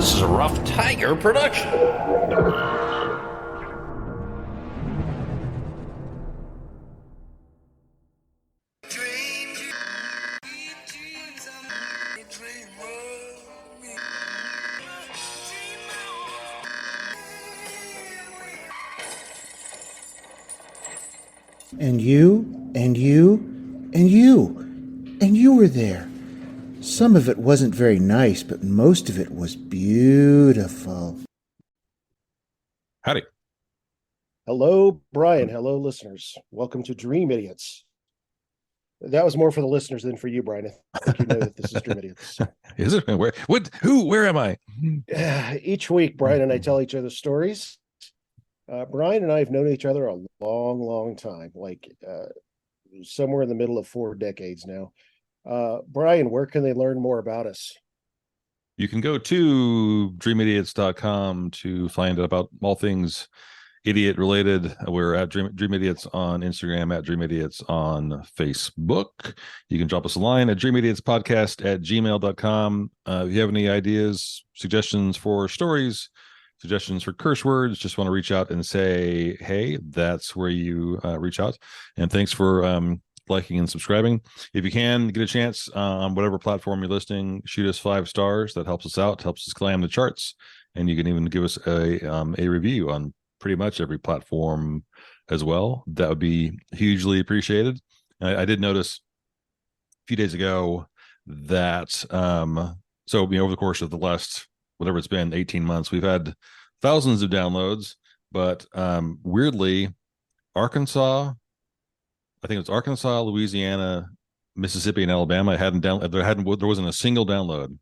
This is a Rough Tiger production. And you, and you, and you, and you were there. Some of it wasn't very nice, but most of it was beautiful. Howdy. Hello, Bryan. Hello, listeners. Welcome to Dream Idiots. That was more for the listeners than for you, Bryan. I think you know that this is Dream Idiots. Is it? Where? What? Who? Where am I? Each week, Bryan and I tell each other stories. Bryan and I have known each other a long, long time, like somewhere in the middle of 4 decades now. Bryan, where can they learn more about us? You can go to dreamidiots.com to find out about all things idiot related. We're at Dream Idiots on Instagram, at Dream Idiots on Facebook. You can drop us a line at dreamidiotspodcast@gmail.com. If you have any ideas, suggestions for stories, suggestions for curse words, just want to reach out and say, hey, that's where you reach out. And thanks for liking and subscribing. If you can get a chance on whatever platform you're listening, shoot us 5 stars. That helps us out, helps us climb the charts. And you can even give us a review on pretty much every platform as well. That would be hugely appreciated. I did notice a few days ago that so over the course of the last whatever it's been 18 months, we've had thousands of downloads, but weirdly Arkansas, I think it's Arkansas, Louisiana, Mississippi, and Alabama there wasn't a single download.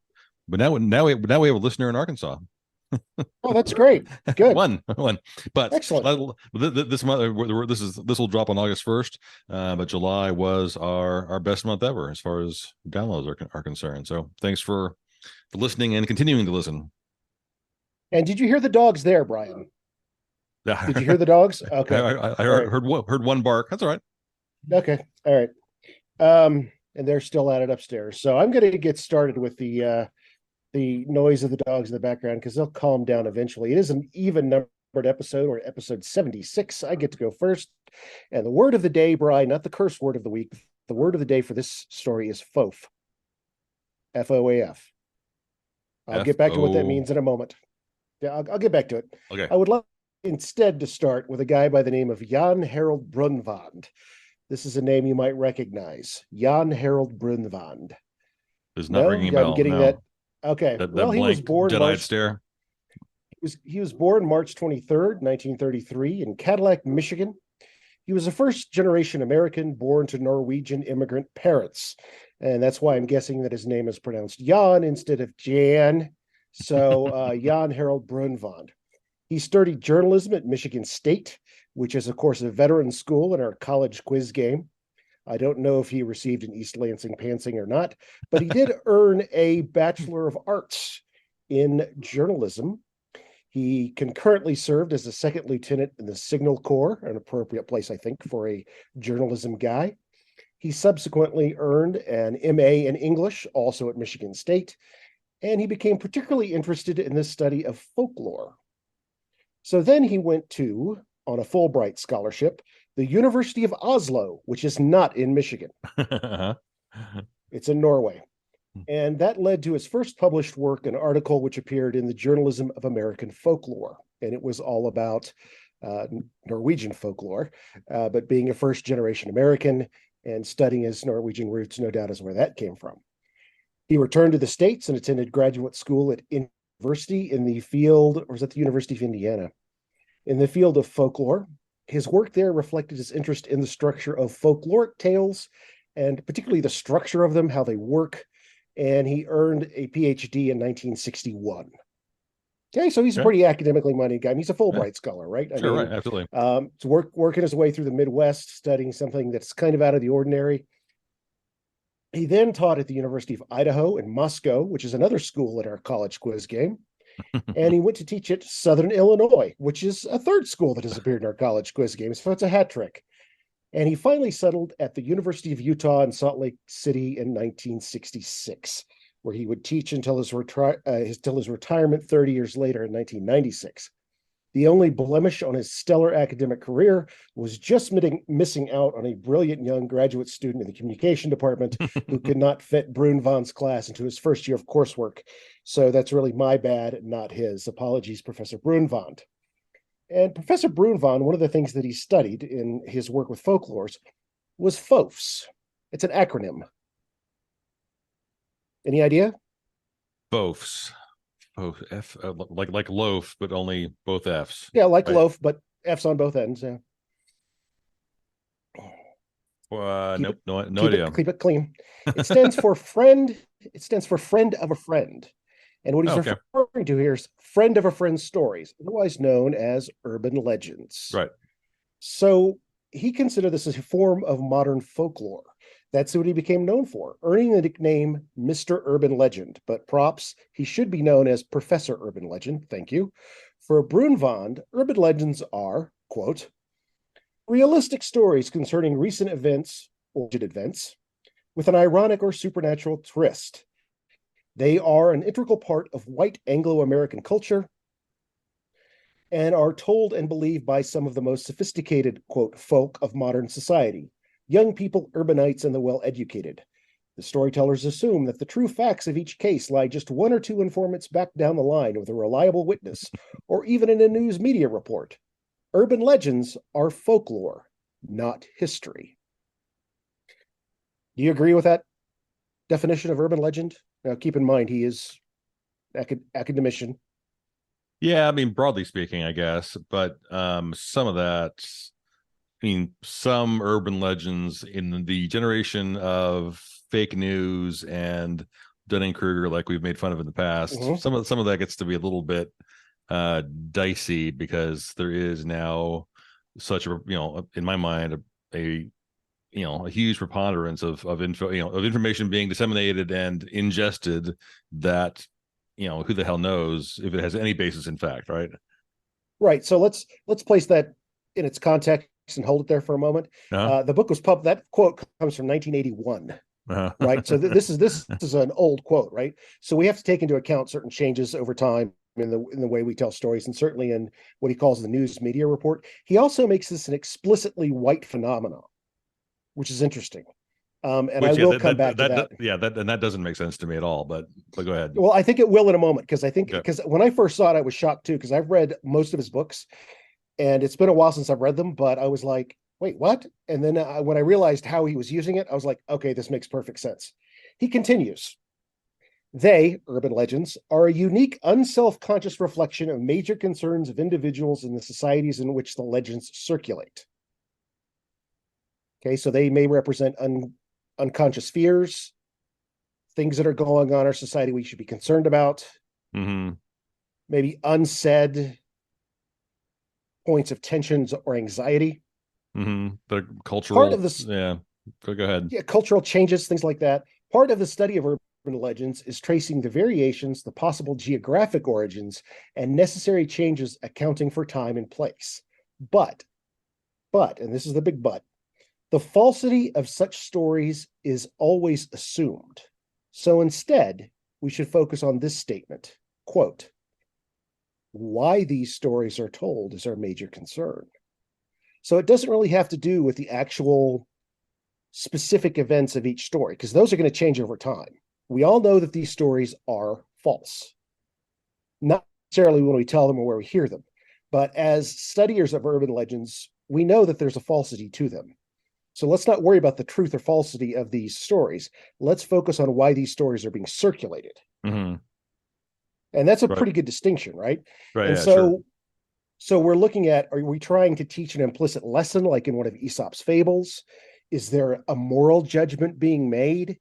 But now we have a listener in Arkansas. Oh, that's great. Good. One. But excellent. This month, this will drop on August 1st. But July was our best month ever as far as downloads are concerned. So thanks for listening and continuing to listen. And did you hear the dogs there, Bryan? Did you hear the dogs? Okay. I heard one bark. That's all right. Okay. All right. And they're still at it upstairs. So I'm going to get started with the noise of the dogs in the background because they'll calm down eventually. It is an even numbered episode, or episode 76. I get to go first. And the word of the day, Bryan, not the curse word of the week. The word of the day for this story is F.O.A.F. F.O.A.F. I'll get back to what that means in a moment. Yeah, I'll get back to it. Okay. I would like instead to start with a guy by the name of Jan Harold Brunvand. This is a name you might recognize. Jan Harold Brunvand. Does not ring a bell. I'm getting no. that. Okay. That he was born dead-eyed stare. He was born March 23rd, 1933 in Cadillac, Michigan. He was a first-generation American born to Norwegian immigrant parents. And that's why I'm guessing that his name is pronounced Jan instead of Jan. So Jan Harold Brunvand. He studied journalism at Michigan State, which is, of course, a veteran school in our college quiz game. I don't know if he received an East Lansing pantsing or not, but he did earn a Bachelor of Arts in journalism. He concurrently served as a second lieutenant in the Signal Corps, an appropriate place, I think, for a journalism guy. He subsequently earned an MA in English, also at Michigan State, and he became particularly interested in the study of folklore. So then he went to, on a Fulbright scholarship, the University of Oslo, which is not in Michigan. It's in Norway. And that led to his first published work, an article which appeared in the Journalism of American Folklore. And it was all about Norwegian folklore, but being a first-generation American and studying his Norwegian roots, no doubt, is where that came from. He returned to the States and attended graduate school at university in the field, or was that the University of Indiana? In the field of folklore. His work there reflected his interest in the structure of folkloric tales, and particularly the structure of them, how they work. And he earned a PhD in 1961. Okay, so he's a pretty academically minded guy. I mean, he's a Fulbright scholar, right? Sure, right, absolutely. So working his way through the Midwest, studying something that's kind of out of the ordinary. He then taught at the University of Idaho in Moscow, which is another school at our college quiz game. And he went to teach at Southern Illinois, which is a third school that has appeared in our college quiz game. So it's a hat trick. And he finally settled at the University of Utah in Salt Lake City in 1966. where he would teach until his retirement 30 years later in 1996. The only blemish on his stellar academic career was just missing out on a brilliant young graduate student in the communication department who could not fit Brunvand's class into his first year of coursework. So that's really my bad, not his. Apologies, Professor Brunvand. And Professor Brunvand, one of the things that he studied in his work with folklores was F.O.A.Fs. It's an acronym. Any idea? F.O.A.Fs. F, like loaf, but only both F's. Yeah, like right? loaf, but F's on both ends. Yeah. Nope, no idea. Keep it clean. It stands for friend. It stands for friend of a friend. And what he's referring to here is friend of a friend's stories, otherwise known as urban legends. Right. So he considered this as a form of modern folklore. That's what he became known for, earning the nickname Mr. Urban Legend. But props, he should be known as Professor Urban Legend. Thank you. For Brunvand, urban legends are, quote, realistic stories concerning recent events or events with an ironic or supernatural twist. They are an integral part of white Anglo-American culture and are told and believed by some of the most sophisticated, quote, folk of modern society. Young people, urbanites, and the well-educated. The storytellers assume that the true facts of each case lie just one or two informants back down the line with a reliable witness, or even in a news media report. Urban legends are folklore, not history. Do you agree with that definition of urban legend? Now, keep in mind, he is academician. Yeah, I mean, broadly speaking, I guess, but some of that, I mean, some urban legends in the generation of fake news and Dunning-Kruger, like we've made fun of in the past, some of that gets to be a little bit dicey because there is now such a, in my mind, a huge preponderance of info, of information being disseminated and ingested that, who the hell knows if it has any basis in fact, right? Right. So let's place that in its context and hold it there for a moment. The book was published. That quote comes from 1981. Right. So this is an old quote, right? So we have to take into account certain changes over time in the way we tell stories, and certainly in what he calls the news media report. He also makes this an explicitly white phenomenon, which is interesting. And I will come back to that. Yeah, that doesn't make sense to me at all, but go ahead. Well, I think it will in a moment, because when I first saw it, I was shocked too, because I've read most of his books, and it's been a while since I've read them, but I was like, wait, what? And then when I realized how he was using it, I was like, okay, this makes perfect sense. He continues. They, urban legends, are a unique, unself-conscious reflection of major concerns of individuals in the societies in which the legends circulate. Okay, so they may represent unconscious fears, things that are going on in our society we should be concerned about, maybe unsaid points of tensions or anxiety. The cultural part of this, go ahead. Yeah, cultural changes, things like that. Part of the study of urban legends is tracing the variations, the possible geographic origins, and necessary changes accounting for time and place. But, and this is the big but, the falsity of such stories is always assumed. So instead, we should focus on this statement, quote, why these stories are told is our major concern. So it doesn't really have to do with the actual specific events of each story, because those are going to change over time. We all know that these stories are false. Not necessarily when we tell them or where we hear them, but as studiers of urban legends, we know that there's a falsity to them. So let's not worry about the truth or falsity of these stories. Let's focus on why these stories are being circulated. And that's a pretty good distinction, right? Right. And yeah, so, sure. so we're looking at, are we trying to teach an implicit lesson like in one of Aesop's fables? Is there a moral judgment being made?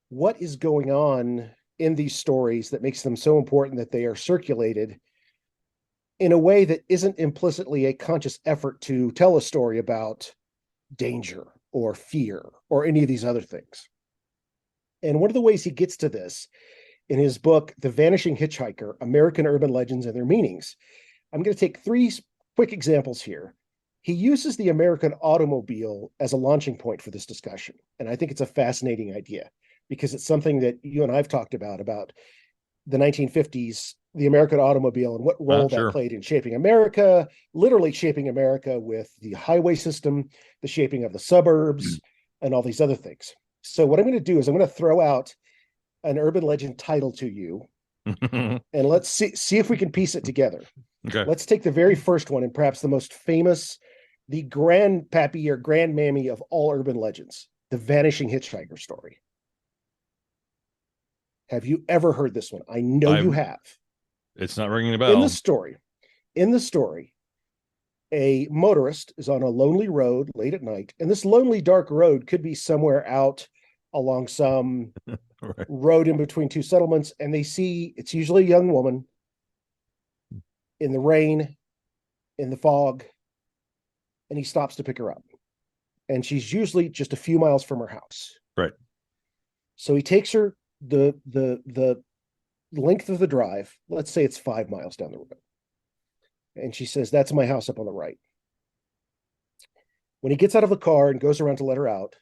What is going on in these stories that makes them so important that they are circulated in a way that isn't implicitly a conscious effort to tell a story about danger or fear or any of these other things? And one of the ways he gets to this in his book, The Vanishing Hitchhiker, American Urban Legends and Their Meanings, I'm going to take three quick examples here. He uses the American automobile as a launching point for this discussion, and I think it's a fascinating idea. because it's something that you and I've talked about the 1950s, the American automobile, and what role that Sure. played in shaping America, literally shaping America with the highway system, the shaping of the suburbs, and all these other things. So what I'm going to do is I'm going to throw out an urban legend title to you, and let's see if we can piece it together. Okay. Let's take the very first one, and perhaps the most famous, the grandpappy or grandmammy of all urban legends, the vanishing hitchhiker story. Have you ever heard this one? I know you have. It's not ringing a bell. In the story, a motorist is on a lonely road late at night, and this lonely, dark road could be somewhere out along some Right. road in between two settlements, and they see, it's usually a young woman, in the rain, in the fog, and he stops to pick her up. And she's usually just a few miles from her house. Right. So he takes her the length of the drive. Let's say it's 5 miles down the road. And she says, "That's my house up on the right." When he gets out of the car and goes around to let her out,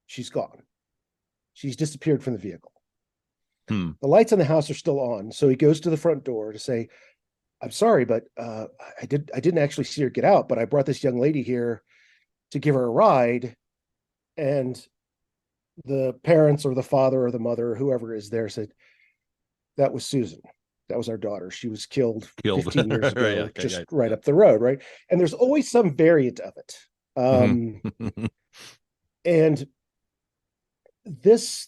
she's gone. She's disappeared from the vehicle. The lights in the house are still on. So he goes to the front door to say, "I'm sorry, but I didn't actually see her get out, but I brought this young lady here to give her a ride." And the parents or the father or the mother, or whoever is there, said, "That was Susan. That was our daughter. She was killed 15 years ago, Yeah, okay, just right up the road." Right. And there's always some variant of it. And this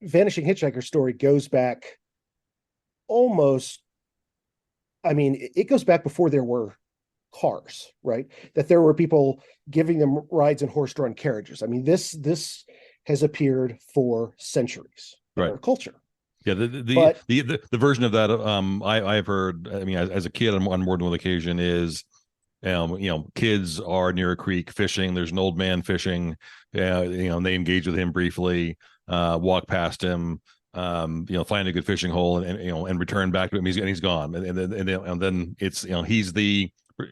vanishing hitchhiker story goes back almost, it goes back before there were cars, right? That there were people giving them rides in horse-drawn carriages. This has appeared for centuries in our culture. Yeah, the version of that I've heard. As a kid on more than one occasion is, kids are near a creek fishing. There's an old man fishing. And they engage with him briefly, walk past him, find a good fishing hole, and return back to him. He's gone, and then it's he's the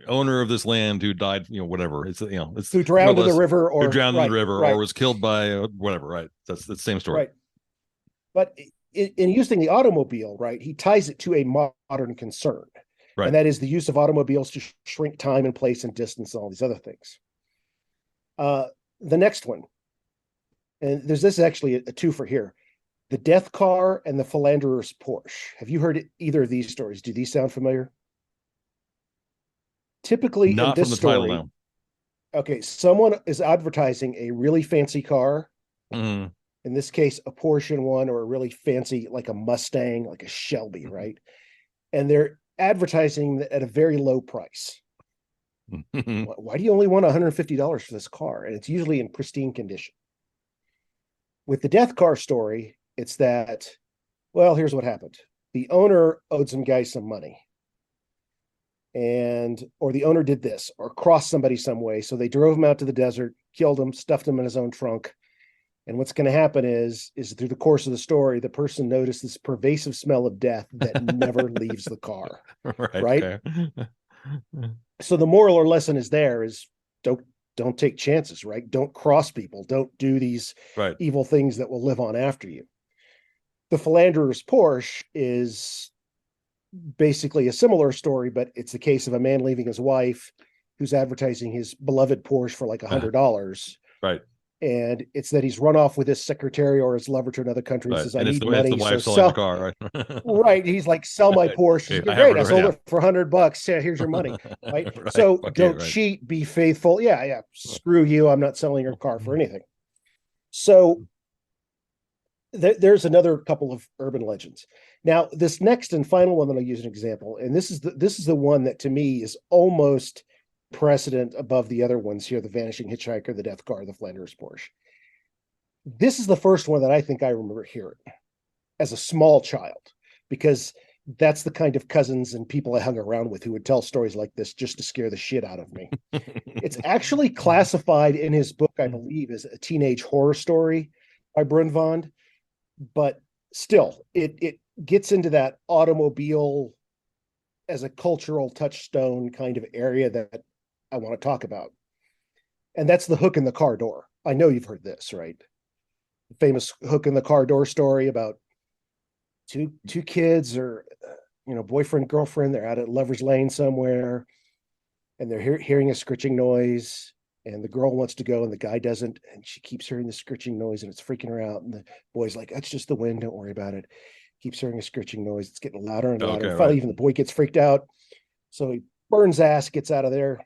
owner of this land who died, whatever. It's who drowned in the river, or was killed by whatever. Right. That's the same story. Right. But in using the automobile, right, he ties it to a modern concern. Right. And that is the use of automobiles to shrink time and place and distance and all these other things. The next one, and this is actually a twofer here: the death car and the philanderer's Porsche. Have you heard either of these stories? Do these sound familiar? Typically, not in this from the story, title, no. Okay, someone is advertising a really fancy car. Mm-hmm. In this case, a Porsche one, or a really fancy, like a Mustang, like a Shelby, right? And they're advertising at a very low price. Why do you only want $150 for this car? And it's usually in pristine condition. With the death car story, it's that, well, here's what happened. The owner owed some guys some money. Or the owner did this, or crossed somebody some way. So they drove him out to the desert, killed him, stuffed him in his own trunk. And what's going to happen is through the course of the story, the person noticed this pervasive smell of death that never leaves the car. Right? Okay. So the moral or lesson is don't take chances, right? Don't cross people. Don't do these evil things that will live on after you. The philanderer's Porsche is basically a similar story, but it's the case of a man leaving his wife who's advertising his beloved Porsche for like $100. Right. And it's that he's run off with his secretary or his lover to another country and says, "I need money." It's the wife selling the car, right? Right. He's like, "Sell my Porsche." Hey, great. I sold it for $100. Yeah, here's your money. Right. So don't cheat, be faithful. Yeah. Screw you. I'm not selling your car for anything. So there's another couple of urban legends. Now, this next and final one that I'll use an example, and this is the one that to me is almost precedent above the other ones here: the vanishing hitchhiker, the death car, the philanderer's Porsche. This is the first one that I think I remember hearing as a small child, because that's the kind of cousins and people I hung around with who would tell stories like this just to scare the shit out of me. It's actually classified in his book, I believe, as a teenage horror story by Brunvand, but still, it gets into that automobile as a cultural touchstone kind of area that I want to talk about. And that's the hook in the car door. I know you've heard this, right? famous hook in the car door story about two kids or boyfriend, girlfriend, they're out at Lover's Lane somewhere, and they're hearing a scritching noise, and the girl wants to go and the guy doesn't, and she keeps hearing the scritching noise and it's freaking her out, and the boy's like, that's just the wind, don't worry about it. Keeps hearing a scritching noise, it's getting louder and louder. Okay, Finally, right. even the boy gets freaked out, so he burns ass, gets out of there.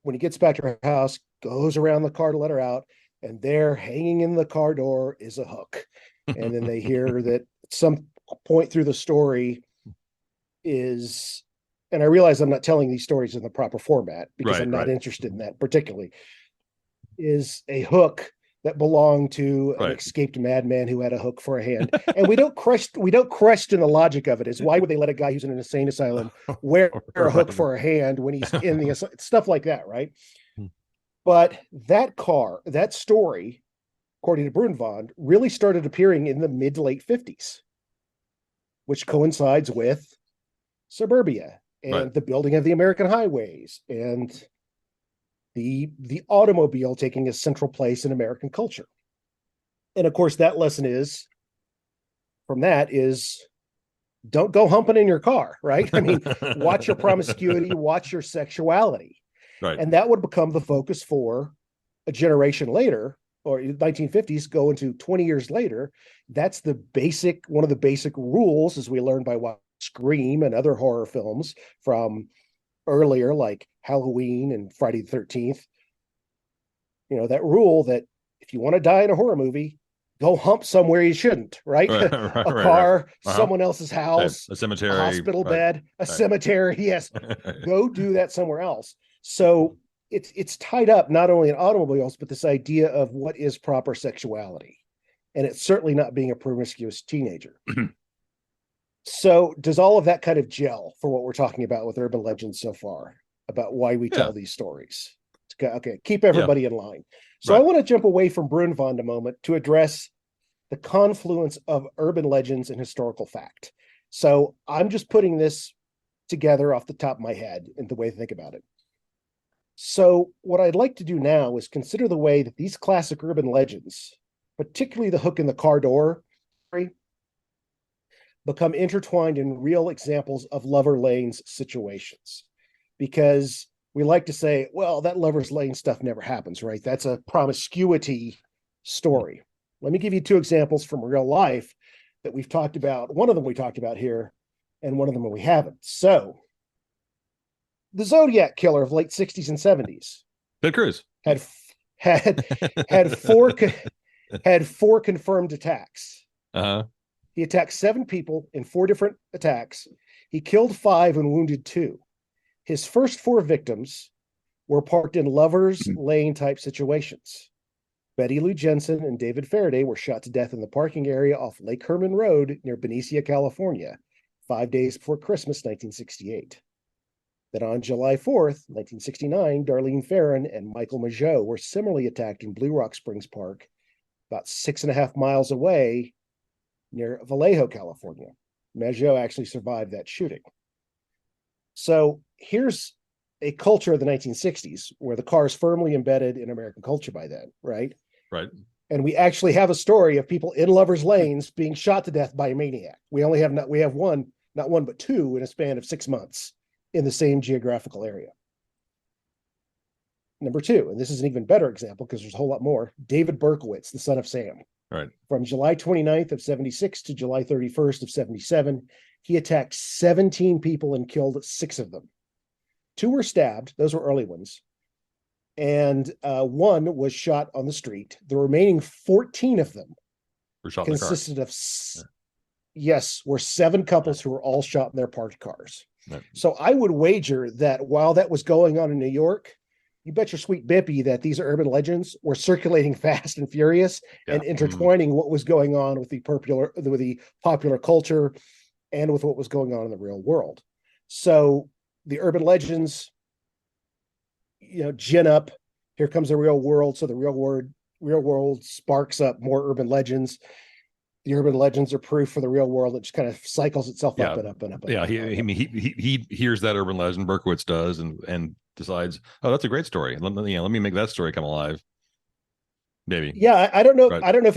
When he gets back to her house, goes around the car to let her out, and there, hanging in the car door, is a hook. And then they hear that at some point through the story is, and I realize I'm not telling these stories in the proper format because Right, I'm not right. interested in that particularly, is a hook that belonged to an Right. escaped madman who had a hook for a hand. And we don't question the logic of it. Is why would they let a guy who's in an insane asylum wear a hook for a hand when he's in the stuff like that, right? But that story, according to Brunvand, really started appearing in the mid to late 50s, which coincides with suburbia and Right. the building of the American highways and the automobile taking a central place in American culture. And of course, that lesson is don't go humping in your car, right? I mean, watch your promiscuity, watch your sexuality. Right. And that would become the focus for a generation later, or 1950s, go into 20 years later. That's one of the basic rules, as we learned by watching Scream and other horror films from earlier, like Halloween and Friday the 13th. That rule that if you want to die in a horror movie, go hump somewhere you shouldn't, right? Right, A right, car, right. Uh-huh. someone else's house, A cemetery, a hospital right. bed, a cemetery. Yes, go do that somewhere else. So it's tied up not only in automobiles, but this idea of what is proper sexuality. And it's certainly not being a promiscuous teenager. So does all of that kind of gel for what we're talking about with urban legends so far about why we tell these stories? Okay, keep everybody in line. So I want to jump away from Brunvand a moment to address the confluence of urban legends and historical fact. So I'm just putting this together off the top of my head and the way to think about it. So what I'd like to do now is consider the way that these classic urban legends, particularly the hook in the car door, become intertwined in real examples of Lover Lane's situations. Because we like to say, well, that Lover's Lane stuff never happens, right? That's a promiscuity story. Let me give you two examples from real life that we've talked about. One of them we talked about here, and one of them we haven't. So, the Zodiac Killer of late 60s and 70s. Ted Cruz had four confirmed attacks. Uh-huh. He attacked 7 people in 4 different attacks. He killed 5 and wounded 2. His first 4 victims were parked in Lover's Lane type situations. Betty Lou Jensen and David Faraday were shot to death in the parking area off Lake Herman Road near Benicia, California, 5 days before Christmas, 1968. Then on July 4th, 1969, Darlene Ferrin and Michael Mageau were similarly attacked in Blue Rock Springs Park, about 6.5 miles away near Vallejo, California. Mageau actually survived that shooting. So here's a culture of the 1960s where the car is firmly embedded in American culture by then, right? Right. And we actually have a story of people in Lovers Lanes being shot to death by a maniac. We have not one, but 2 in a span of 6 months in the same geographical area. Number 2, and this is an even better example because there's a whole lot more. David Berkowitz, the son of Sam. Right. From July 29th of 76 to July 31st of 77, he attacked 17 people and killed 6 of them. 2 were stabbed. Those were early ones. And 1 was shot on the street. The remaining 14 of them consisted of, were 7 couples who were all shot in their parked cars. Right. So I would wager that while that was going on in New York, you bet your sweet bippy that these urban legends were circulating fast and furious and intertwining what was going on with the popular culture and with what was going on in the real world. So the urban legends, gin up. Here comes the real world. So the real world sparks up more urban legends. The urban legends are proof for the real world. It just kind of cycles itself up and up and up. He hears that urban legend, Berkowitz does, and decides, oh, that's a great story. Let me make that story come alive. maybe. Yeah, I don't know. Right. I don't know if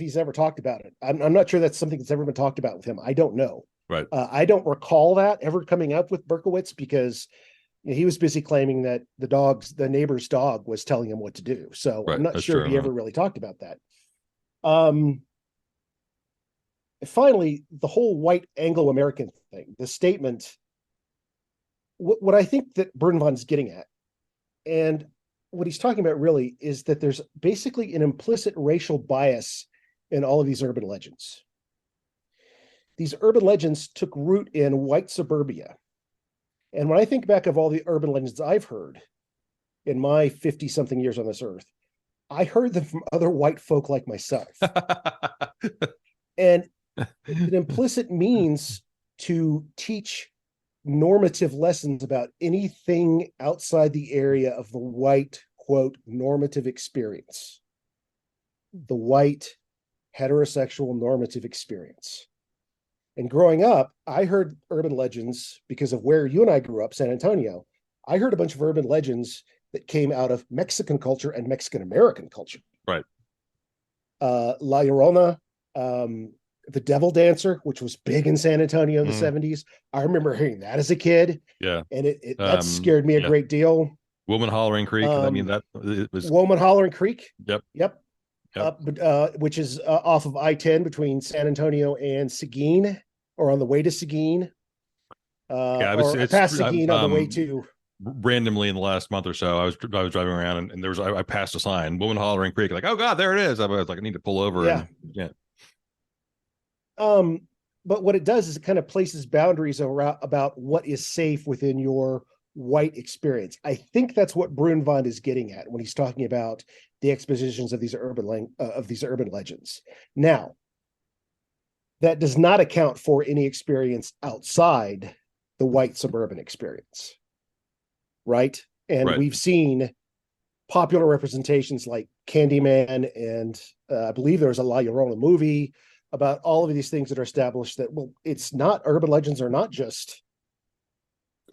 he's ever talked about it. I'm not sure that's something that's ever been talked about with him. I don't know. Right. I don't recall that ever coming up with Berkowitz because he was busy claiming that the neighbor's dog was telling him what to do. So Right. I'm not That's sure true. if he ever really talked about that. Finally, the whole white Anglo-American thing, the statement, what I think that Brunvand's getting at, and what he's talking about really is that there's basically an implicit racial bias in all of these urban legends. These urban legends took root in white suburbia. And when I think back of all the urban legends I've heard in my 50 something years on this earth, I heard them from other white folk like myself. And an implicit means to teach normative lessons about anything outside the area of the white, quote, normative experience. The white heterosexual normative experience. And growing up, I heard urban legends because of where you and I grew up, San Antonio. I heard a bunch of urban legends that came out of Mexican culture and Mexican American culture. Right. La Llorona, the Devil Dancer, which was big in San Antonio in the 70s. I remember hearing that as a kid. Yeah. And that scared me a great deal. Woman Hollering Creek. I mean, that it was Woman Hollering Creek. Yep. Which is off of I-10 between San Antonio and Seguin, or on the way to Seguin. Or past Seguin on the way to. Randomly in the last month or so, I was driving around and there was I passed a sign, Woman Hollering Creek, like, oh God, there it is. I was like, I need to pull over. Yeah. But what it does is it kind of places boundaries around about what is safe within your white experience. I think that's what Brunvand is getting at when he's talking about the expositions of these urban legends. Now, that does not account for any experience outside the white suburban experience, right? And we've seen popular representations like Candyman, and I believe there was a La Llorona movie about all of these things that are established that, well, it's not, urban legends are not just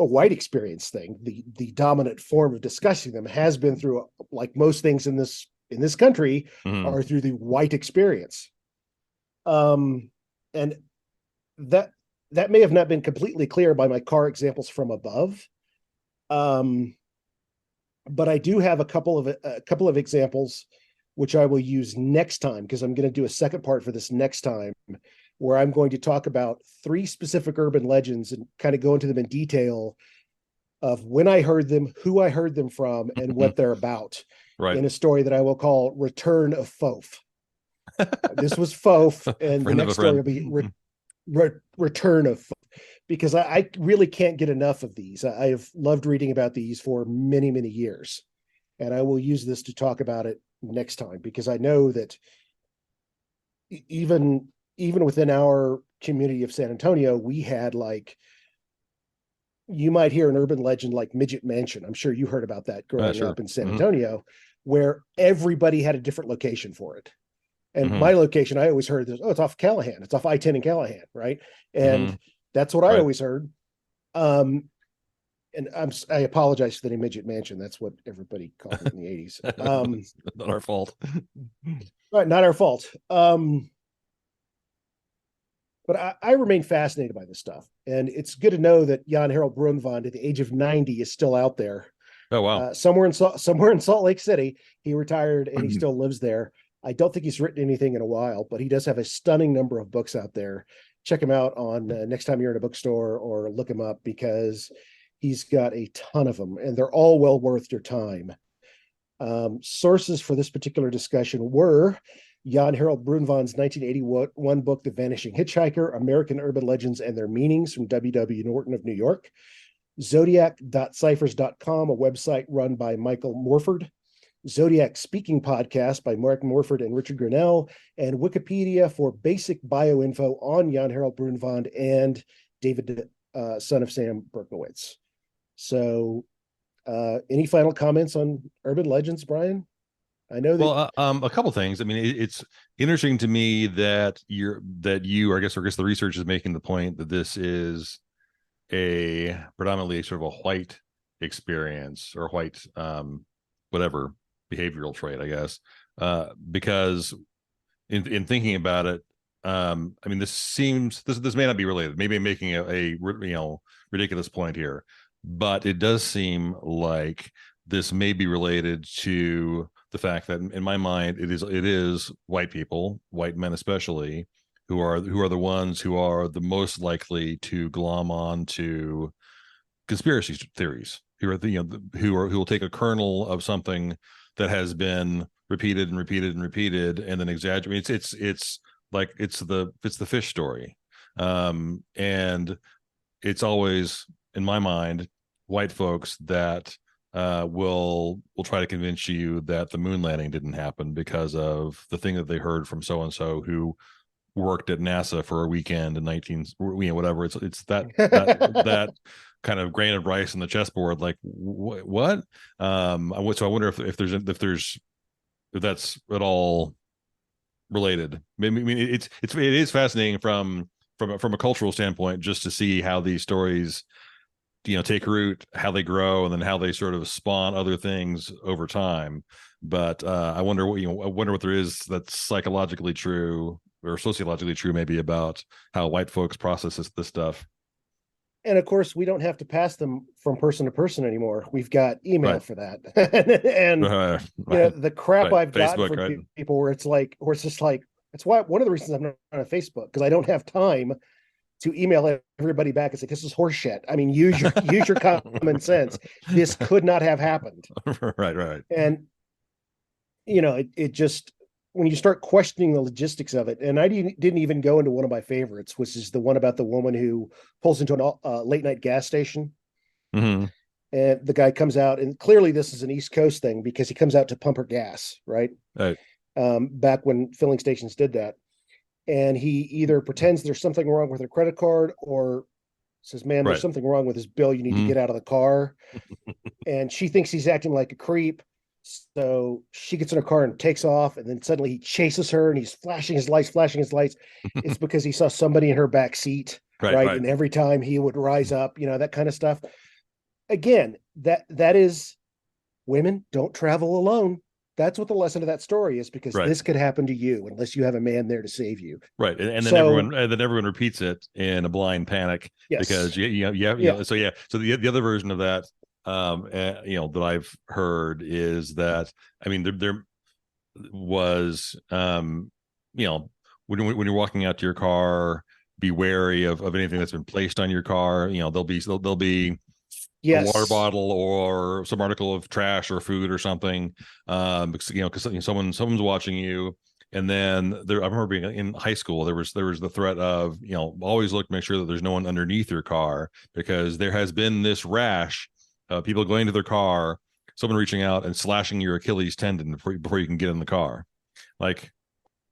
a white experience thing. The dominant form of discussing them has been through, like most things in this country, are through the white experience. And that may have not been completely clear by my car examples from above. But I do have a couple of examples which I will use next time, because I'm going to do a second part for this next time, where I'm going to talk about 3 specific urban legends and kind of go into them in detail of when I heard them, who I heard them from, and what they're about. Right. In a story that I will call Return of F.O.A.F. This was F.O.A.F, and the next story will be Return of F.O.A.F, because I really can't get enough of these. I've loved reading about these for many, many years. And I will use this to talk about it next time, because I know that even within our community of San Antonio, we had, like, you might hear an urban legend like Midget Mansion. I'm sure you heard about that growing up in San Antonio, where everybody had a different location for it. And my location, I always heard this, it's off Callahan. It's off I-10 in Callahan, right? And that's what I always heard. And I apologize for the name Midget Mansion. That's what everybody called it in the 80s. Not our fault. Right, not our fault. But I remain fascinated by this stuff. And it's good to know that Jan Harold Brunvand, at the age of 90, is still out there. Oh, wow. Somewhere in Salt Lake City. He retired and he still lives there. I don't think he's written anything in a while, but he does have a stunning number of books out there. Check him out on next time you're in a bookstore, or look him up, because he's got a ton of them, and they're all well worth your time. Sources for this particular discussion were Jan Harold Brunvand's 1981 book, The Vanishing Hitchhiker, American Urban Legends and Their Meanings, from W.W. Norton of New York, Zodiac.ciphers.com, a website run by Michael Morford, Zodiac Speaking Podcast by Mark Morford and Richard Grinnell, and Wikipedia for basic bioinfo on Jan Harold Brunvand and David, son of Sam Berkowitz. So, any final comments on urban legends, Bryan? I know that. Well, a couple things. I mean, it's interesting to me that you, or I guess the research is making the point that this is a predominantly sort of a white experience, or white, whatever behavioral trait, I guess. because in thinking about it, I mean, this may not be related. Maybe I'm making a ridiculous point here, but it does seem like this may be related to the fact that in my mind it is white people, white men especially, who are the ones who are the most likely to glom on to conspiracy theories, who are who will take a kernel of something that has been repeated and repeated and repeated and then exaggerate. It's like it's the fish story, and it's always in my mind white folks that will try to convince you that the moon landing didn't happen because of the thing that they heard from so and so who worked at NASA for a weekend in 19 whatever. It's that kind of grain of rice in the chessboard. Like what? So I wonder if that's at all related. I mean, it is fascinating from a cultural standpoint just to see how these stories take root, how they grow, and then how they sort of spawn other things over time. But I wonder what there is that's psychologically true or sociologically true maybe about how white folks process this stuff. And of course, we don't have to pass them from person to person anymore. We've got email for that. And the crap I've gotten from people where it's just like, that's why one of the reasons I'm not on Facebook, because I don't have time to email everybody back and say, this is horseshit. I mean, use your common sense. This could not have happened. Right. And it just, when you start questioning the logistics of it, and I didn't even go into one of my favorites, which is the one about the woman who pulls into a late night gas station. Mm-hmm. And the guy comes out, and clearly this is an East Coast thing because he comes out to pump her gas, right? Back when filling stations did that. And he either pretends there's something wrong with her credit card or says, ma'am, there's something wrong with his bill. You need to get out of the car. And she thinks he's acting like a creep. So she gets in her car and takes off. And then suddenly he chases her and he's flashing his lights. It's because he saw somebody in her back seat. Right. And every time he would rise up, that kind of stuff. Again, that is, women don't travel alone. That's what the lesson of that story is, because this could happen to you unless you have a man there to save you. Right. And then everyone repeats it in a blind panic because So the other version of that, that I've heard is that, I mean, there was, when you're walking out to your car, be wary of anything that's been placed on your car. There'll be a water bottle or some article of trash or food or something, because someone's watching you. And then I remember being in high school, there was the threat of, always look to make sure that there's no one underneath your car, because there has been this rash of people going to their car, someone reaching out and slashing your Achilles tendon before you can get in the car. Like,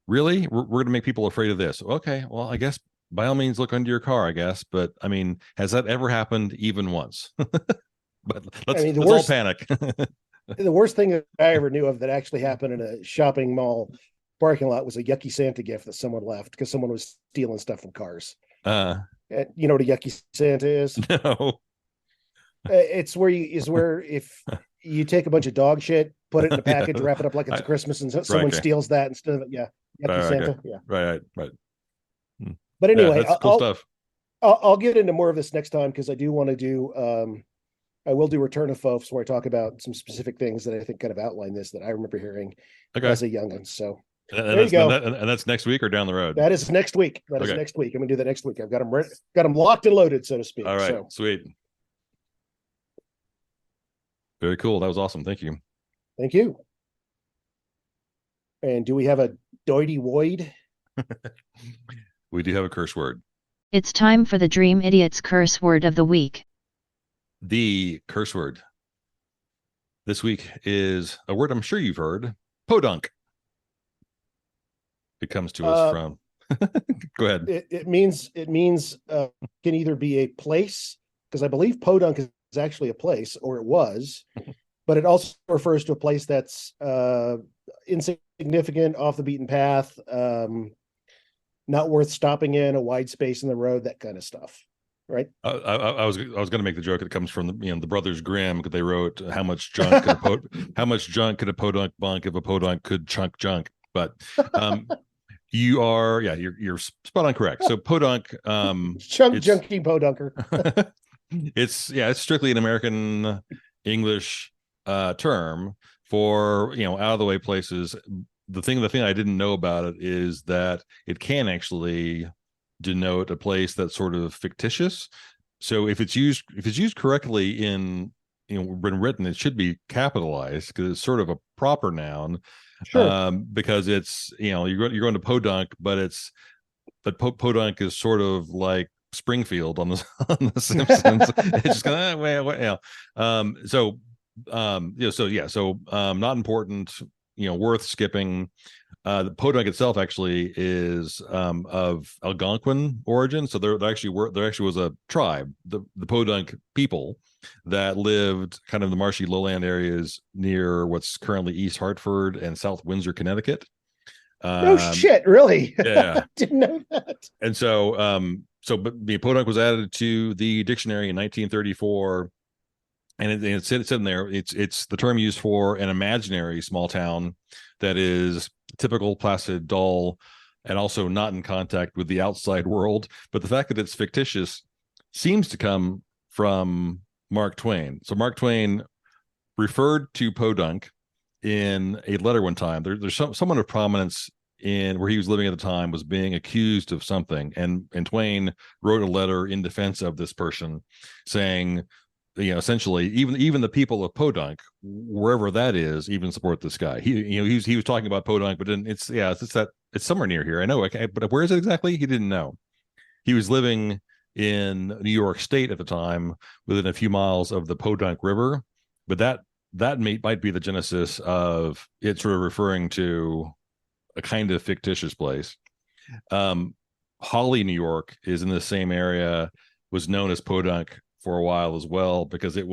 really? We're going to make people afraid of this? Okay, well, I guess by all means look under your car, I guess. But I mean, has that ever happened even once? But let's all panic. The worst thing that I ever knew of that actually happened in a shopping mall parking lot was a yucky Santa gift that someone left because someone was stealing stuff from cars. You know what a yucky Santa is? No. It's where if you take a bunch of dog shit, put it in a package, wrap it up like it's Christmas, and someone steals that instead of yucky Santa. Okay. Yeah. Right. But anyway, that's cool stuff. I'll get into more of this next time, because I do want to do. I will do Return of F.O.A.F, where I talk about some specific things that I think kind of outline this that I remember hearing as a youngin. So there you go. And that's next week or down the road? That is next week. Is next week. I'm gonna do that next week. I've got them locked and loaded, so to speak. All right, sweet. Very cool. That was awesome. Thank you. Thank you. And do we have a doity woid? We do have a curse word. It's time for the Dream Idiot's curse word of the week. The curse word this week is a word I'm sure you've heard: podunk. It comes to us from. Go ahead. It means can either be a place, because I believe podunk is actually a place, or it was, but it also refers to a place that's insignificant, off the beaten path, not worth stopping in, a wide space in the road, that kind of stuff. right? I was going to make the joke. It comes from the Brothers Grimm, because they wrote how much junk could a podunk bunk if a podunk could chunk junk. But you're spot on correct. So podunk, Junkie podunker. it's strictly an American English term for out of the way places. The thing I didn't know about it is that it can actually denote a place that's sort of fictitious. So if it's used correctly in when written, it should be capitalized because it's sort of a proper noun. Sure. Because it's you're going to podunk, but podunk is sort of like Springfield on the on the Simpsons. It's just kind of not important, worth skipping. The podunk itself actually is of Algonquin origin. So there actually was a tribe, the podunk people, that lived kind of in the marshy lowland areas near what's currently East Hartford and South Windsor, Connecticut. No shit, really? Yeah. Didn't know that. And but the podunk was added to the dictionary in 1934, and it said in there, it's the term used for an imaginary small town that is typical, placid, dull, and also not in contact with the outside world. But the fact that it's fictitious seems to come from Mark Twain. So Mark Twain referred to podunk in a letter one time. There's someone of prominence in where he was living at the time was being accused of something, and Twain wrote a letter in defense of this person, saying, essentially, even the people of podunk, wherever that is, even support this guy. He was talking about podunk, but it's somewhere near here. I know, okay, but where is it exactly? He didn't know. He was living in New York State at the time, within a few miles of the Podunk River, but that might be the genesis of it sort of referring to a kind of fictitious place. Holly, New York is in the same area, was known as Podunk for a while as well, because there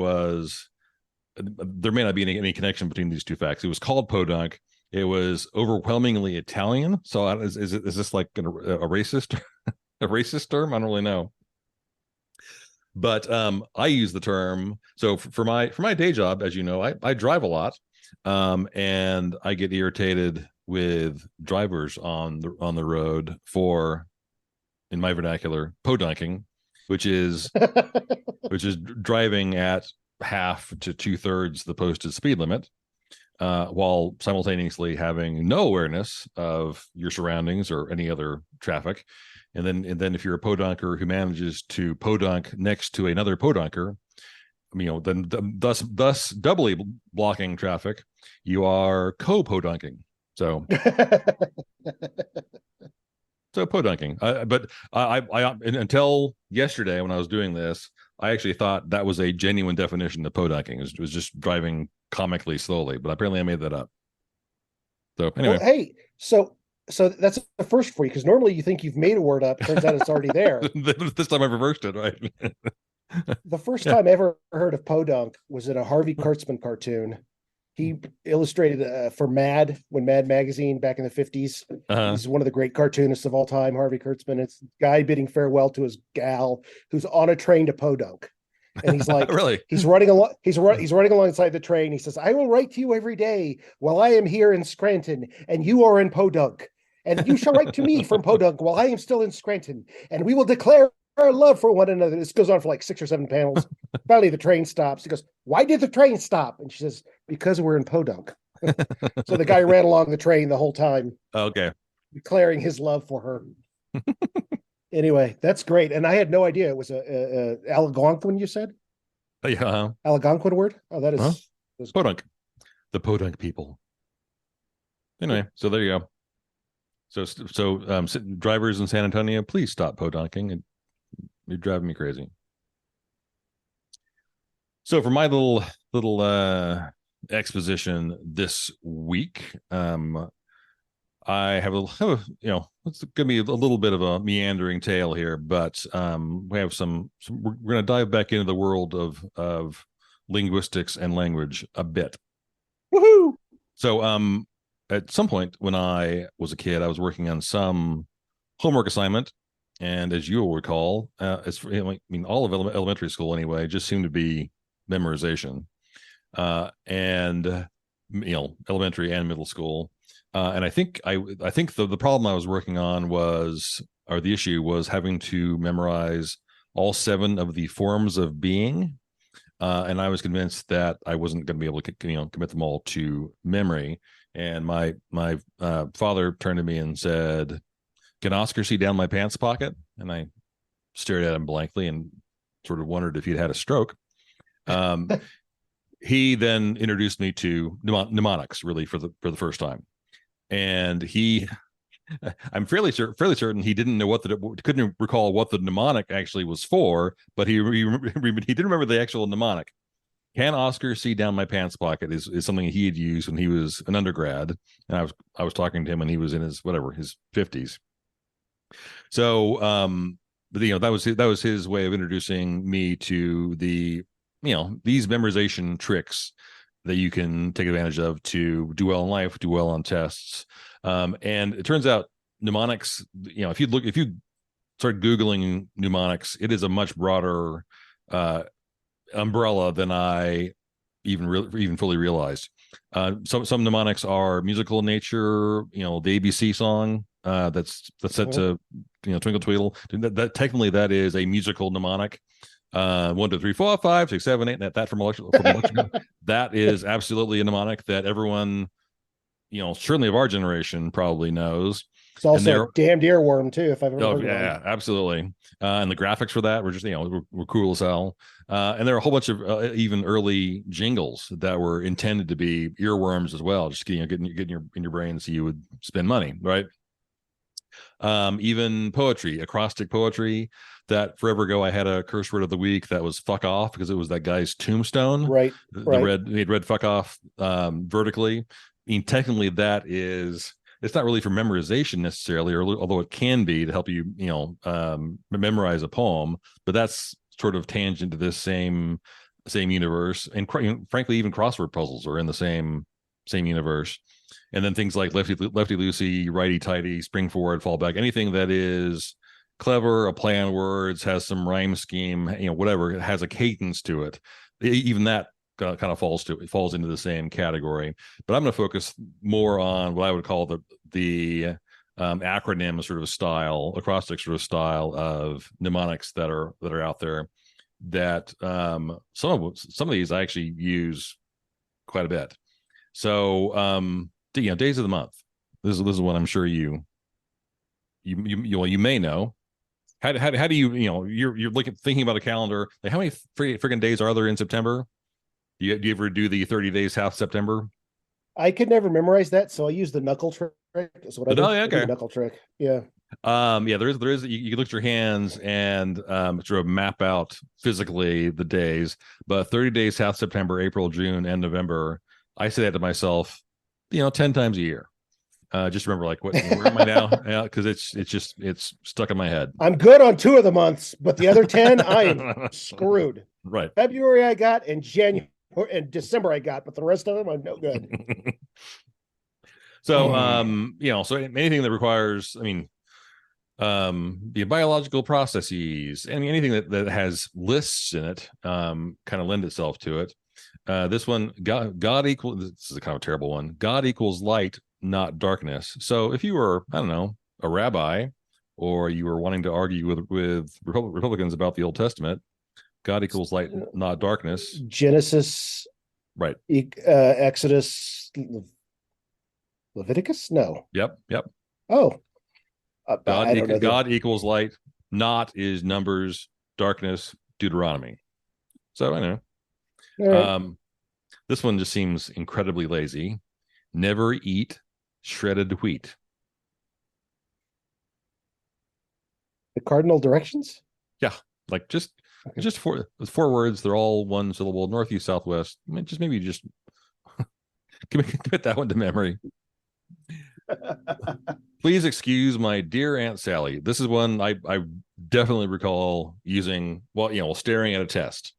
may not be any connection between these two facts. It was called Podunk. It was overwhelmingly Italian. So is this like a racist a racist term? I don't really know. But I use the term. So for my day job, as you know, I drive a lot, and I get irritated with drivers on the road for, in my vernacular, podunking, which is driving at half to 2/3 the posted speed limit, while simultaneously having no awareness of your surroundings or any other traffic. And then if you're a podunker who manages to podunk next to another podunker, then thus doubly blocking traffic, you are co-podunking. So podunking. But I until yesterday, when I was doing this, I actually thought that was a genuine definition of podunking. It was just driving comically slowly, but apparently I made that up. So anyway, well, hey, so that's the first for you, because normally you think you've made a word up. Turns out it's already there. This time I reversed it, right? The first time I ever heard of podunk was in a Harvey Kurtzman cartoon. He illustrated for Mad, when Mad magazine back in the 50s. He's one of the great cartoonists of all time, Harvey Kurtzman. It's a guy bidding farewell to his gal who's on a train to podunk. And he's like, really? He's running alongside the train. He says, "I will write to you every day while I am here in Scranton, and you are in podunk. And you shall write to me from podunk while I am still in Scranton, and we will declare our love for one another." This goes on for like 6 or 7 panels. Finally, the train stops. He goes, "Why did the train stop?" And she says, "Because we're in podunk." So the guy ran along the train the whole time. Okay. Declaring his love for her. Anyway, that's great. And I had no idea it was a Algonquin, you said? Yeah. Algonquin word? Oh, that is podunk. The podunk people. Anyway, so there you go. So drivers in San Antonio, please stop podunking. You're driving me crazy. So for my little exposition this week, I have it's going to be a little bit of a meandering tale here, but we have we're going to dive back into the world of linguistics and language a bit. Woohoo! So at some point when I was a kid, I was working on some homework assignment And as you will recall, I mean, all of elementary school anyway just seemed to be memorization, and elementary and middle school. And I think the problem I was working on was, or the issue was, having to memorize all 7 of the forms of being. And I was convinced that I wasn't going to be able to commit them all to memory. And my father turned to me and said, "Can Oscar see down my pants pocket?" And I stared at him blankly and sort of wondered if he'd had a stroke. He then introduced me to mnemonics, really, for the first time. And I'm fairly certain he didn't know couldn't recall what the mnemonic actually was for, but he didn't remember the actual mnemonic. "Can Oscar see down my pants pocket" is something he had used when he was an undergrad, and I was talking to him when he was in his 50s. So, but that was his way of introducing me to these memorization tricks that you can take advantage of to do well in life, do well on tests. And it turns out mnemonics, if you start Googling mnemonics, it is a much broader umbrella than I even fully realized. Some mnemonics are musical in nature. The ABC song that's set to Twinkle Twinkle. That technically that is a musical mnemonic. 1, 2, 3, 4, 5, 6, 7, 8. That from electrical. That is absolutely a mnemonic that everyone, certainly of our generation, probably knows. It's also a damned earworm too, if I've ever heard of yeah, absolutely. And the graphics for that were just were cool as hell. And there are a whole bunch of even early jingles that were intended to be earworms as well, just getting in your brain so you would spend money, right? Even poetry, acrostic poetry. That forever ago, I had a curse word of the week that was "fuck off" because it was that guy's tombstone. Right. He had read "fuck off" vertically. I mean, technically, it's not really for memorization necessarily, although it can be to help you, memorize a poem. But that's sort of tangent to this same universe. And frankly, even crossword puzzles are in the same universe. And then things like lefty loosey, righty tighty, spring forward, fall back, anything that is clever, a play on words, has some rhyme scheme, whatever, it has a cadence to it. Even that kind of falls into the same category. But I'm going to focus more on what I would call the acronym sort of style, acrostic sort of style of mnemonics that are out there. That some of these I actually use quite a bit. So days of the month. This is what I'm sure you may know. How do you're thinking about a calendar? Like, how many freaking days are there in September? Do you ever do the 30 days half September? I could never memorize that, so I use the knuckle trick. That's what I do. Okay. The knuckle trick. Yeah. There is you can look at your hands and sort of map out physically the days. But 30 days half September, April, June, and November. I say that to myself, 10 times a year. Just remember, like, where am I now? Yeah, because it's stuck in my head. I'm good on 2 of the months, but the other 10, I am screwed. Right. February I got, and January and December I got, but the rest of them I'm no good. So so anything that requires, the biological processes, and anything that has lists in it, kind of lend itself to it. This one, God equals, this is a kind of a terrible one. God equals light, not darkness. So if you were, I don't know, a rabbi, or you were wanting to argue with Republicans about the Old Testament, God equals light, not darkness. Genesis, right? Exodus, Leviticus. No. Yep. Oh, God equals light. Not is Numbers. Darkness, Deuteronomy. So I know. Right. This one just seems incredibly lazy. Never eat shredded wheat. The cardinal directions? Yeah, like just 4 words. They're all one syllable. North, east, southwest. Maybe commit that one to memory. Please excuse my dear Aunt Sally. This is one I definitely recall using while staring at a test.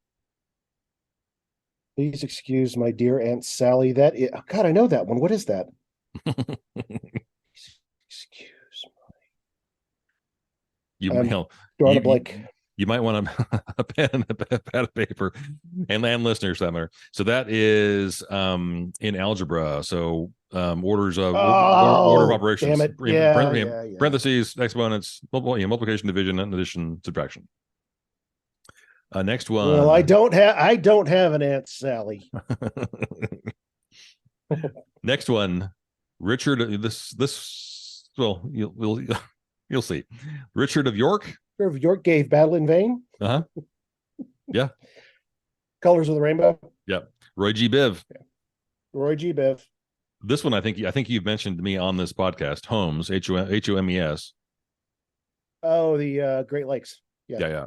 Please excuse my dear Aunt Sally. God, I know that one. What is that? Excuse You, I'm you know, drawing you, a blank. you might want a pen and a pad of paper, and listeners that matter. So that is in algebra. So orders of order of Oh, operations, damn it. Yeah, yeah, yeah. parentheses, exponents, multiplication, division, and addition, subtraction. Next Well, one. I don't have an Aunt Sally. Next one. Richard. This. Well, you'll see. Richard of York. Of York gave battle in vain. Uh huh. Yeah. Colors of the Rainbow. Yeah. Roy G. Biv. Yeah. Roy G. Biv. This one, I think you've mentioned to me on this podcast. Holmes, Homes. Oh, the Great Lakes. Yeah.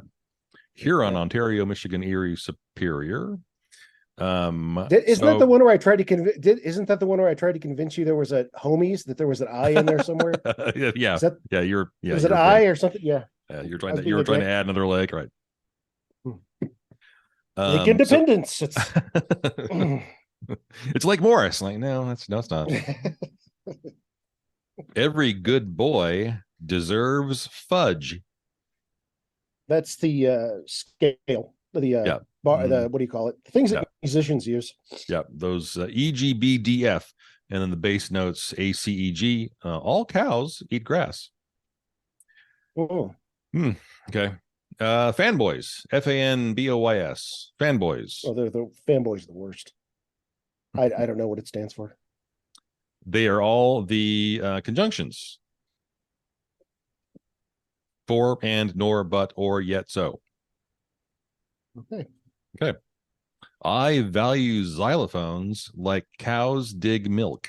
Huron, Ontario, Michigan, Erie, Superior. Isn't that the one where I tried to convince? Isn't that the one where I tried to convince you there was a homies, that there was an I in there somewhere? Yeah. Is that, You're. Yeah. was it I or something? Yeah. You're trying to add another lake, right? Lake Independence. So, it's Lake Morris. Like, no, it's not. Every good boy deserves fudge. That's the scale. The bar. The what do you call it? The things that musicians use. Yeah, those EGBDF, and then the bass notes ACEG. All cows eat grass. Oh. Okay. Fanboys. FANBOYS. Fanboys. Oh, the fanboys are the worst. I don't know what it stands for. They are all the conjunctions. For, and, nor, but, or, yet, so. Okay. I value xylophones like cows dig milk.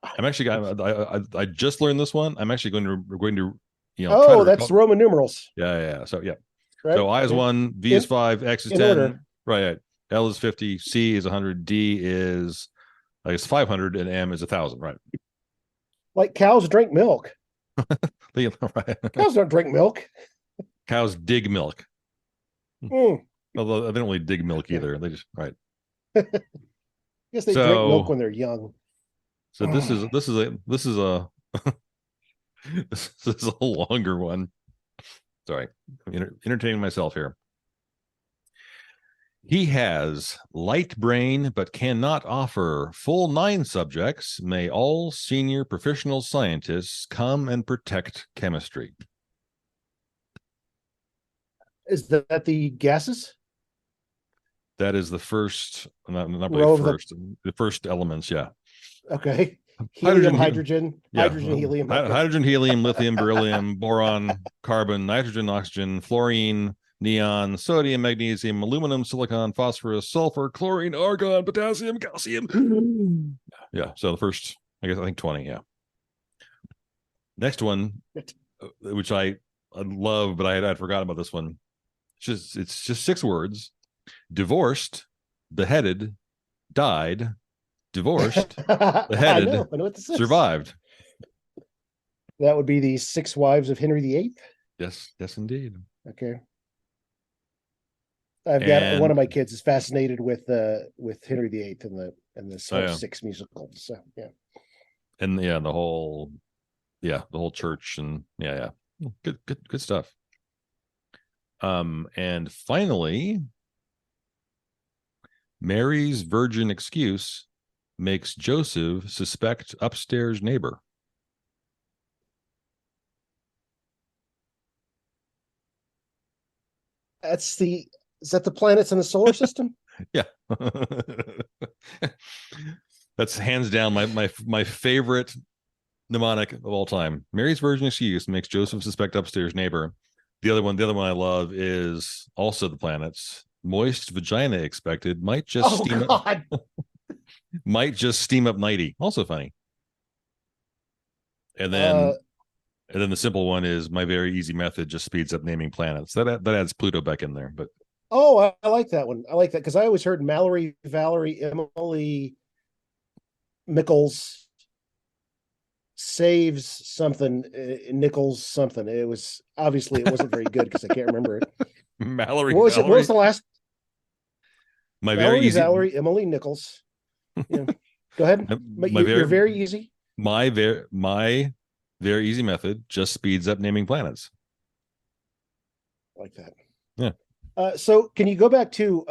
I'm actually I just learned this one. I'm actually going to Oh, that's Roman numerals. Yeah. So yeah. Right? So I is 1, V is 5, X is 10. Order. Right. L is 50, C is 100, D is I guess 500, and M is 1,000. Right. Like cows drink milk. Right. Cows don't drink milk. Cows dig milk. Although they don't really dig milk either. They just right. I guess they drink milk when they're young. So this is a this is a longer one. Sorry, I'm entertaining myself here. He has light brain but cannot offer full 9 subjects. May all senior professional scientists come and protect chemistry. Is that the gases? That is the first, not really first, the first elements. Yeah. Okay. Helium, hydrogen, helium. Okay. Hydrogen, helium, lithium, beryllium, boron, carbon, nitrogen, oxygen, fluorine, neon, sodium, magnesium, aluminum, silicon, phosphorus, sulfur, chlorine, argon, potassium, calcium. Yeah. So the first, I think 20. Yeah. Next one, which I love, but I had forgotten about this one. It's just 6 words. Divorced, beheaded, died, divorced, beheaded, I know what this is. Survived. That would be the 6 wives of Henry VIII. Yes, indeed. Okay. I've got one of my kids is fascinated with Henry VIII and this whole 6 musical. So yeah. And the whole church and good stuff. And finally, Mary's virgin excuse makes Joseph suspect upstairs neighbor. Is that the planets in the solar system? Yeah. That's hands down my favorite mnemonic of all time. Mary's virgin excuse makes Joseph suspect upstairs neighbor. The other one I love is also the planets. Moist vagina expected. Might just steam up nighty. Also funny. And then the simple one is my very easy method just speeds up naming planets. That adds Pluto back in there. But I like that one. I like that because I always heard Mallory, Valerie, Emily, Mickles, saves something, Nichols something. It wasn't very good because I can't remember it. Mallory. What was the last? Valerie, Emily, Nichols. Yeah. Go ahead. You're very easy. My Very easy method, just speeds up naming planets. Like that. Yeah. So can you go back to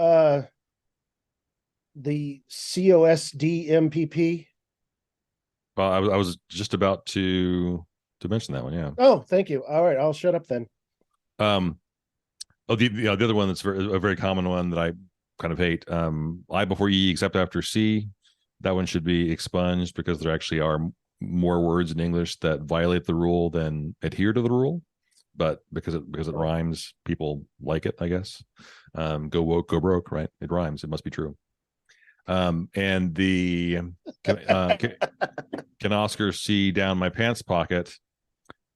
the COSDMPP? Well, I was just about to mention that one. Yeah. Oh, thank you. All right, I'll shut up then. The other one that's a very common one that I kind of hate. I before E except after C. That one should be expunged because there actually are more words in English that violate the rule than adhere to the rule. But because it rhymes, people like it, I guess. Go woke, go broke, right? It rhymes. It must be true. And the can Oscar see down my pants pocket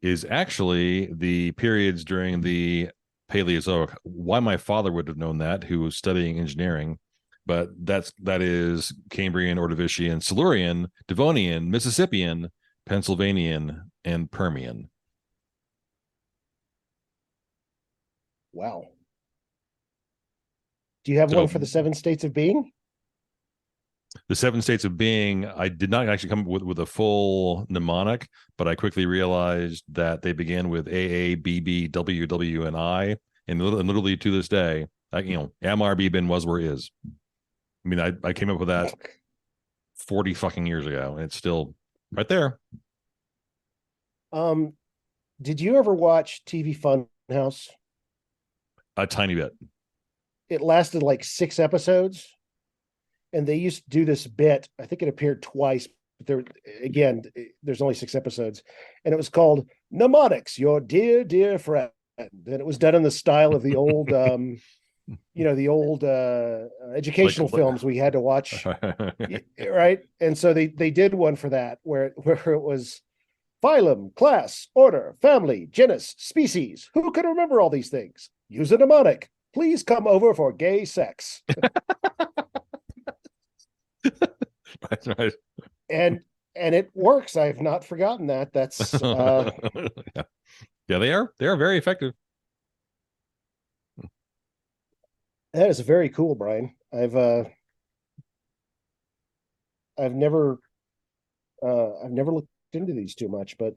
is actually the periods during the Paleozoic. Why my father would have known that, who was studying engineering, but that is Cambrian, Ordovician, Silurian, Devonian, Mississippian, Pennsylvanian, and Permian. Wow. Do you have one for the 7 states of being? The 7 states of being, I did not actually come up with a full mnemonic, but I quickly realized that they began with AA, BB, WW, and I. And literally to this day, am, are, be, been, was, were, is. I mean, I came up with that 40 fucking years ago, and it's still right there. Did you ever watch TV Funhouse? A tiny bit. It lasted like 6 episodes, and they used to do this bit. I think it appeared twice, but there's only 6 episodes, and it was called Mnemonics, your dear friend. And it was done in the style of the old the old educational films we had to watch. Right. And so they did one for that where it was phylum, class, order, family, genus, species. Who can remember all these things? Use a mnemonic. Please come over for gay sex. Right. And it works. I've not forgotten that. That's yeah, they are very effective. That is very cool, Brian. I've never looked into these too much, but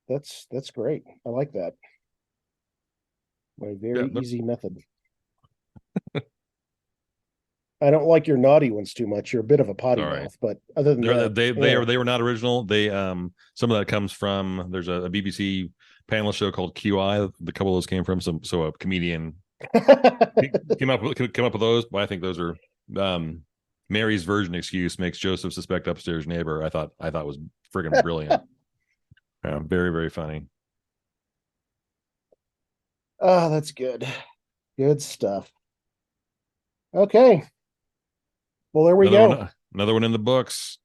that's great. I like that. My very easy method. I don't like your naughty ones too much. You're a bit of a potty mouth, but other than that, they were not original. They some of that comes from there's a BBC panel show called QI. The couple of those came from so a comedian came up with those. But I think those are Mary's virgin excuse makes Joseph suspect upstairs neighbor. I thought was friggin' brilliant. Very, very funny. Oh, that's good. Good stuff. Okay. Well, there we go. Another one in the books.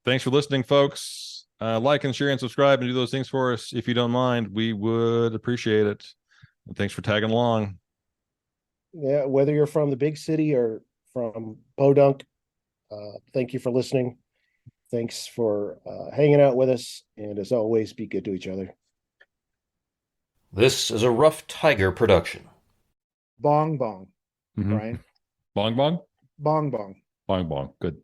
Thanks for listening, folks. Like and share and subscribe and do those things for us. If you don't mind, we would appreciate it. And thanks for tagging along. Yeah, whether you're from the big city or from Podunk, thank you for listening. Thanks for hanging out with us. And as always, be good to each other. This is a Rough Tiger production. Bong bong, Mm-hmm. Brian. Bong bong? Bong bong. Bong bong. Good.